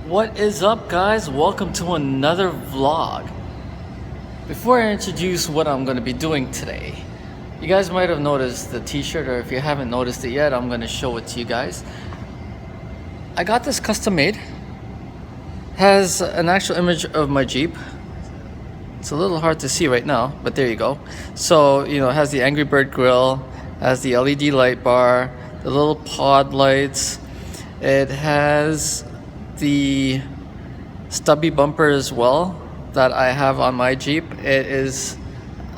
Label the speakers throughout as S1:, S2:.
S1: What is up, guys? Welcome to another vlog. Before I introduce what I'm going to be doing today, you guys might have noticed the t-shirt, or if you haven't noticed it yet, I'm going to show it to you guys. I got this custom made. Has an actual image of my Jeep. It's a little hard to see right now, but there you go. So, it has the Angry Bird grill, has the LED light bar, the little pod lights. It has the stubby bumper as well that I have on my Jeep. It is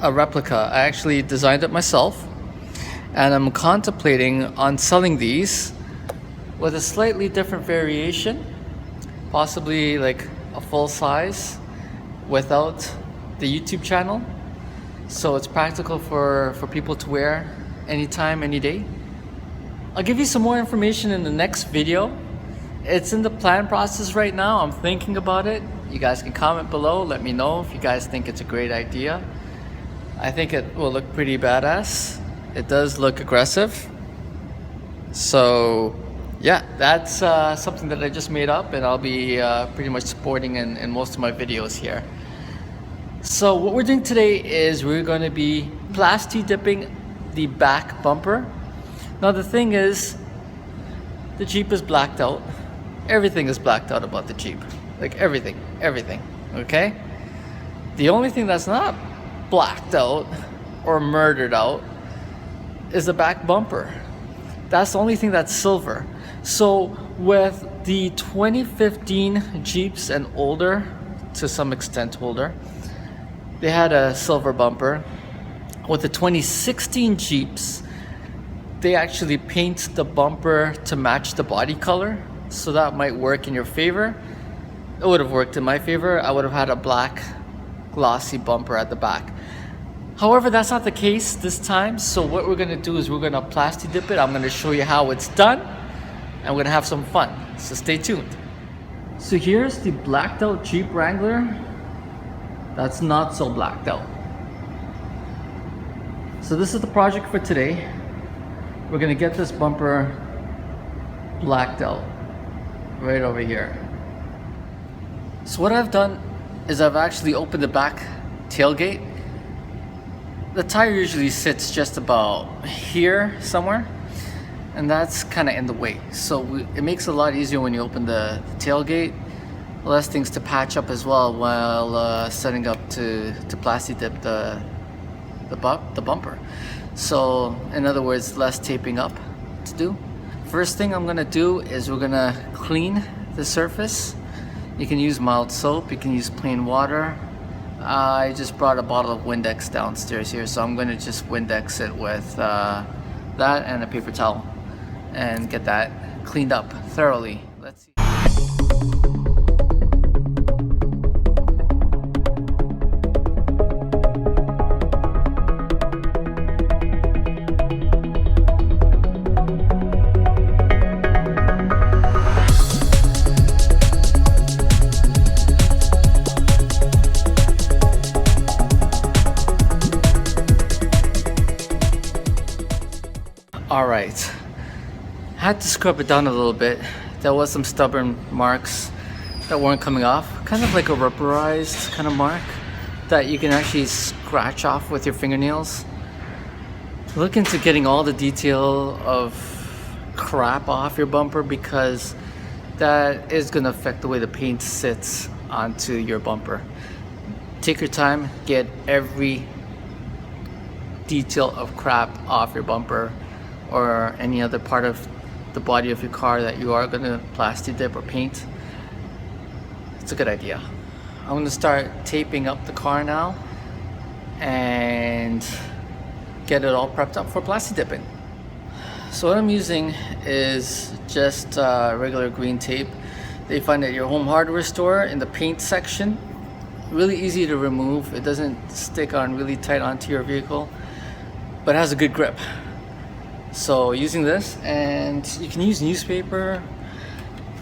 S1: a replica. I actually designed it myself, and I'm contemplating on selling these with a slightly different variation, possibly like a full size without the YouTube channel, so it's practical for people to wear anytime, any day. I'll give you some more information in the next video. It's in the plan process right now. I'm thinking about it. You guys can comment below, let me know if you guys think it's a great idea. I think it will look pretty badass. It does look aggressive. So yeah, that's something that I just made up, and I'll be pretty much sporting in most of my videos here. So what we're doing today is we're going to be Plasti dipping the back bumper. Now the thing is, the Jeep is blacked out. Everything is blacked out about the Jeep. Like everything, okay? The only thing that's not blacked out or murdered out is the back bumper. That's the only thing that's silver. So with the 2015 Jeeps and older, to some extent older, they had a silver bumper. With the 2016 Jeeps, they actually paint the bumper to match the body color. So that might work in your favor. It would have worked in my favor. I would have had a black glossy bumper at the back. However, that's not the case this time. So what we're gonna do is we're gonna Plasti dip it. I'm gonna show you how it's done, and we're gonna have some fun. So stay tuned. So here's the blacked out Jeep Wrangler that's not so blacked out. So this is the project for today. We're gonna get this bumper blacked out right over here. So what I've done is I've actually opened the back tailgate. The tire usually sits just about here somewhere, and that's kind of in the way. So it makes it a lot easier when you open the tailgate. Less things to patch up as well while setting up to Plasti dip the bumper. So in other words, less taping up to do. First thing I'm gonna do is we're gonna clean the surface. You can use mild soap, you can use plain water. I just brought a bottle of Windex downstairs here, so I'm gonna just Windex it with that and a paper towel and get that cleaned up thoroughly. Let's see. Alright, had to scrub it down a little bit. There was some stubborn marks that weren't coming off, kind of like a rubberized kind of mark that you can actually scratch off with your fingernails. Look into getting all the detail of crap off your bumper, because that is going to affect the way the paint sits onto your bumper. Take your time, get every detail of crap off your bumper or any other part of the body of your car that you are going to Plasti dip or paint. It's a good idea. I'm going to start taping up the car now and get it all prepped up for Plasti dipping. So what I'm using is just regular green tape that you find at your home hardware store in the paint section. Really easy to remove. It doesn't stick on really tight onto your vehicle, but it has a good grip. So using this, and you can use newspaper,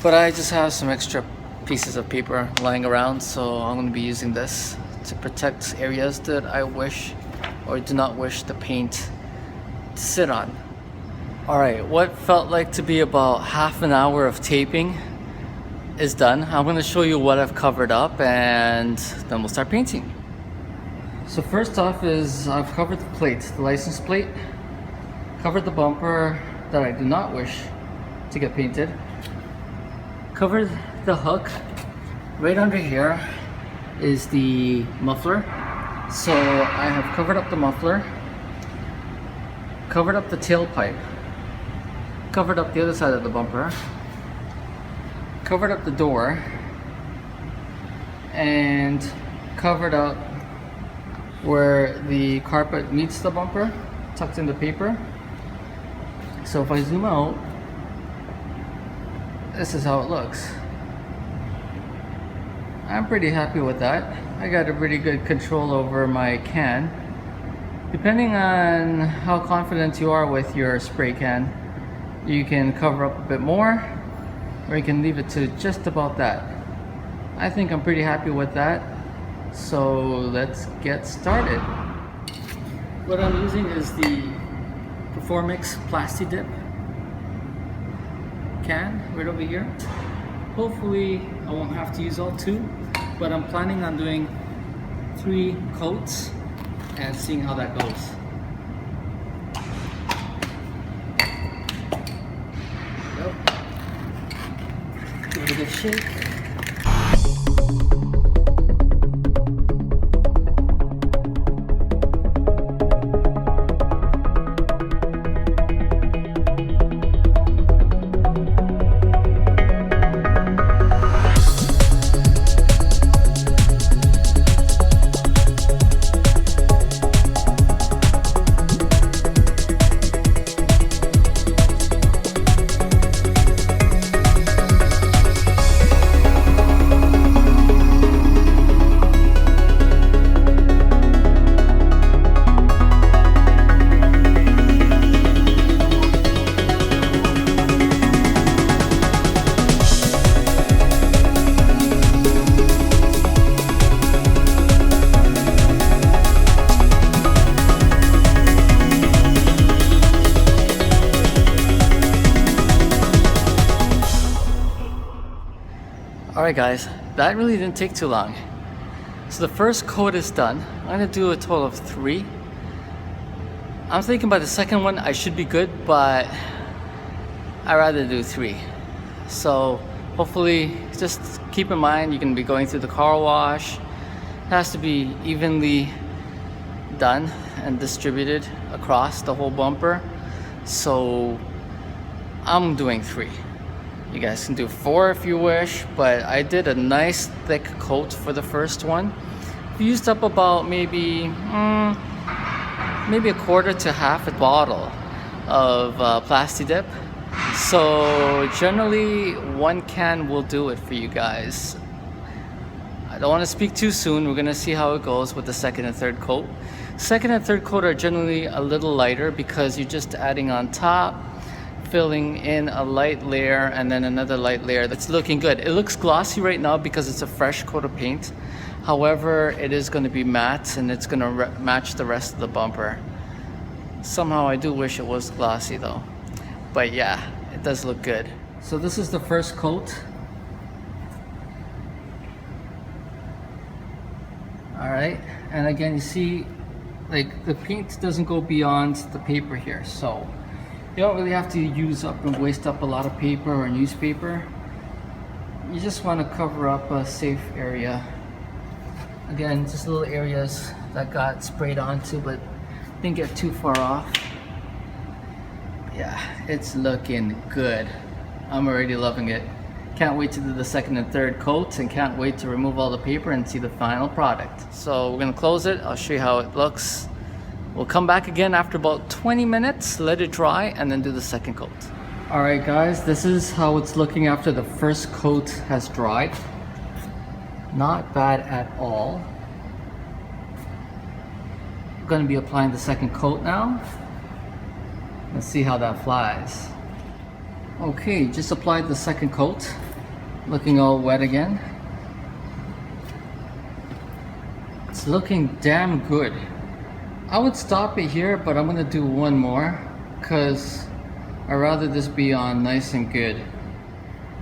S1: but I just have some extra pieces of paper lying around, so I'm going to be using this to protect areas that I wish or do not wish the paint to sit on. Alright, what felt like to be about half an hour of taping is done. I'm going to show you what I've covered up and then we'll start painting. So first off is I've covered the plate, the license plate, covered the bumper that I do not wish to get painted, covered the hook. Right under here is the muffler. So I have covered up the muffler, covered up the tailpipe, covered up the other side of the bumper, covered up the door, and covered up where the carpet meets the bumper, tucked in the paper. So if I zoom out, this is how it looks. I'm pretty happy with that. I got a pretty good control over my can. Depending on how confident you are with your spray can, you can cover up a bit more, or you can leave it to just about that. I think I'm pretty happy with that. So let's get started. What I'm using is the Performix Plasti dip can right over here. Hopefully I won't have to use all two, but I'm planning on doing 3 coats and seeing how that goes. Yep. Give it a good shake. Alright guys, that really didn't take too long. So the first coat is done. I'm going to do a total of 3. I'm thinking by the second one I should be good, but I'd rather do 3. So hopefully just keep in mind you can be going through the car wash. It has to be evenly done and distributed across the whole bumper. So I'm doing 3. You guys can do 4 if you wish, but I did a nice thick coat for the first one. Used up about maybe a quarter to half a bottle of Plasti dip. So generally 1 can will do it for you guys. I don't want to speak too soon. We're gonna see how it goes with the second and third coat. Second and third coat are generally a little lighter because you're just adding on top, filling in a light layer and then another light layer. That's looking good. It looks glossy right now because it's a fresh coat of paint. However, it is going to be matte and it's going to match the rest of the bumper. Somehow I do wish it was glossy though. But yeah, it does look good. So this is the first coat. Alright, and again you see like the paint doesn't go beyond the paper here, so you don't really have to use up and waste up a lot of paper or newspaper. You just want to cover up a safe area. Again, just little areas that got sprayed onto but didn't get too far off. Yeah, it's looking good. I'm already loving it. Can't wait to do the second and third coats and can't wait to remove all the paper and see the final product. So we're gonna close it. I'll show you how it looks. We'll come back again after about 20 minutes, let it dry, and then do the second coat. Alright guys, this is how it's looking after the first coat has dried. Not bad at all. I'm going to be applying the second coat now. Let's see how that flies. Okay, just applied the second coat. Looking all wet again. It's looking damn good. I would stop it here, but I'm gonna do one more because I'd rather this be on nice and good.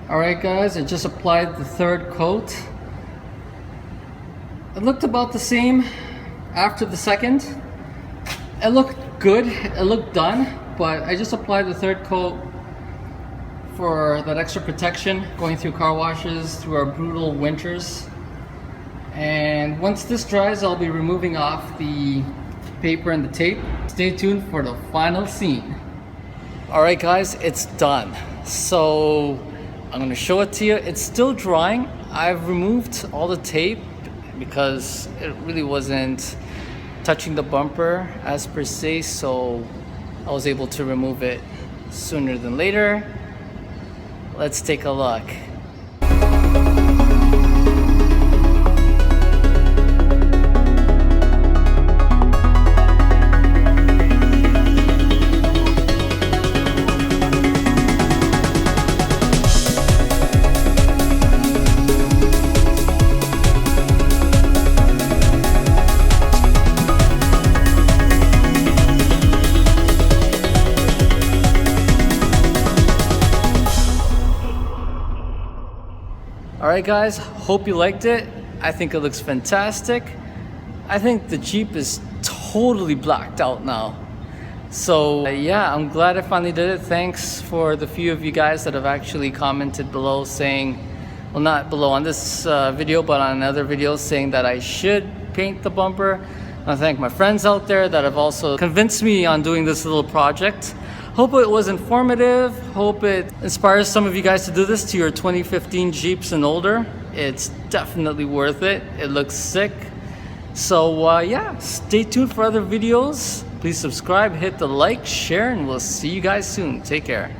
S1: Alright guys, I just applied the third coat. It looked about the same after the second. It looked good, it looked done, but I just applied the third coat for that extra protection going through car washes through our brutal winters. And once this dries, I'll be removing off the paper and the tape. Stay tuned for the final scene. Alright guys, it's done. So I'm gonna show it to you. It's still drying. I've removed all the tape because it really wasn't touching the bumper as per se, so I was able to remove it sooner than later. Let's take a look. Alright guys, hope you liked it. I think it looks fantastic. I think the Jeep is totally blacked out now. So yeah, I'm glad I finally did it. Thanks for the few of you guys that have actually commented below saying, well, not below on this video, but on other videos saying that I should paint the bumper. I thank my friends out there that have also convinced me on doing this little project. Hope it was informative. Hope it inspires some of you guys to do this to your 2015 Jeeps and older. It's definitely worth it. It looks sick. So yeah, stay tuned for other videos. Please subscribe, hit the like, share, and we'll see you guys soon. Take care.